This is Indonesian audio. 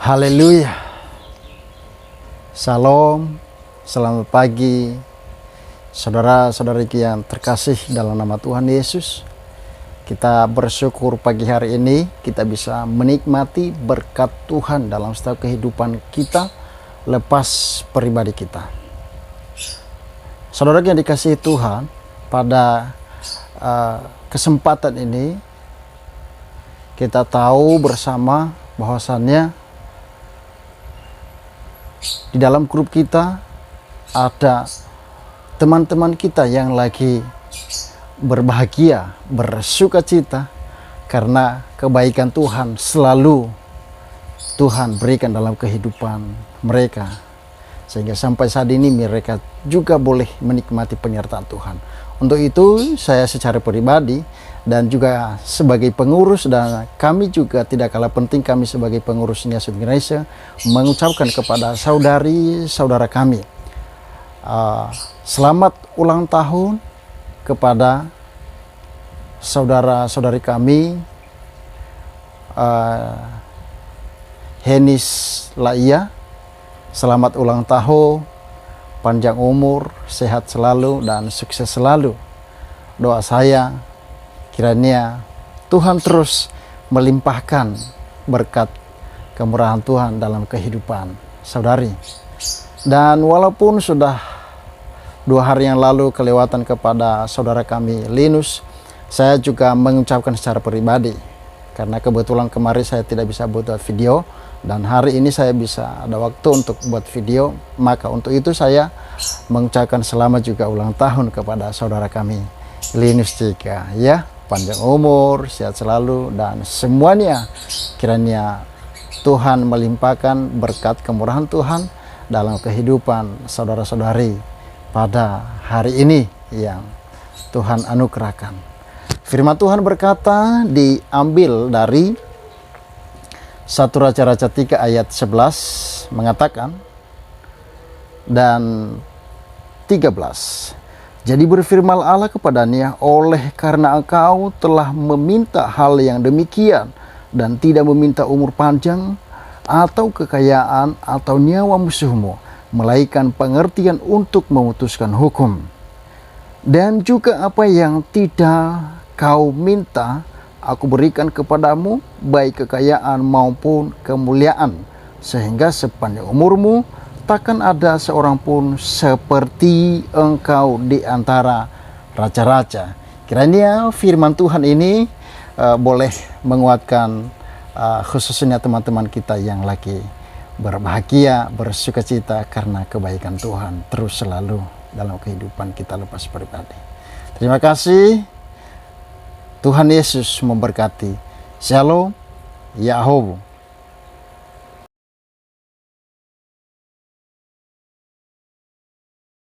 Haleluya. Salam, selamat pagi saudara-saudari yang terkasih dalam nama Tuhan Yesus. Kita bersyukur pagi hari ini kita bisa menikmati berkat Tuhan dalam setiap kehidupan kita lepas pribadi kita. Saudara yang dikasihi Tuhan, pada kesempatan ini kita tahu bersama bahwasannya di dalam grup kita ada teman-teman kita yang lagi berbahagia, bersuka cita karena kebaikan Tuhan selalu Tuhan berikan dalam kehidupan mereka, sehingga sampai saat ini mereka juga boleh menikmati penyertaan Tuhan. Untuk itu saya secara pribadi dan juga sebagai pengurus, dan kami juga tidak kalah penting, kami sebagai pengurus Niasut Indonesia mengucapkan kepada saudari-saudara kami selamat ulang tahun kepada saudara-saudari kami Henis Laia. Selamat ulang tahun, panjang umur, sehat selalu dan sukses selalu. Doa saya kiranya Tuhan terus melimpahkan berkat kemurahan Tuhan dalam kehidupan saudari. Dan walaupun sudah 2 hari yang lalu kelewatan kepada saudara kami Linus, saya juga mengucapkan secara pribadi karena kebetulan kemarin saya tidak bisa buat video dan hari ini saya bisa ada waktu untuk buat video, maka untuk itu saya mengucapkan selamat juga ulang tahun kepada saudara kami Linus juga, ya, panjang umur, sehat selalu, dan semuanya kiranya Tuhan melimpahkan berkat kemurahan Tuhan dalam kehidupan saudara-saudari pada hari ini yang Tuhan anugerahkan. Firman Tuhan berkata, diambil dari 1 Raja-Raja 3 ayat 11 mengatakan dan 13. Jadi berfirman Allah kepadanya, oleh karena engkau telah meminta hal yang demikian dan tidak meminta umur panjang atau kekayaan atau nyawa musuhmu, melainkan pengertian untuk memutuskan hukum. Dan juga apa yang tidak kau minta, aku berikan kepadamu, baik kekayaan maupun kemuliaan, sehingga sepanjang umurmu takkan ada seorang pun seperti engkau di antara raja-raja. Kiranya firman Tuhan ini boleh menguatkan khususnya teman-teman kita yang lagi berbahagia, bersukacita karena kebaikan Tuhan terus selalu dalam kehidupan kita lepas pribadi. Terima kasih. Tuhan Yesus memberkati. Shalom Yahow.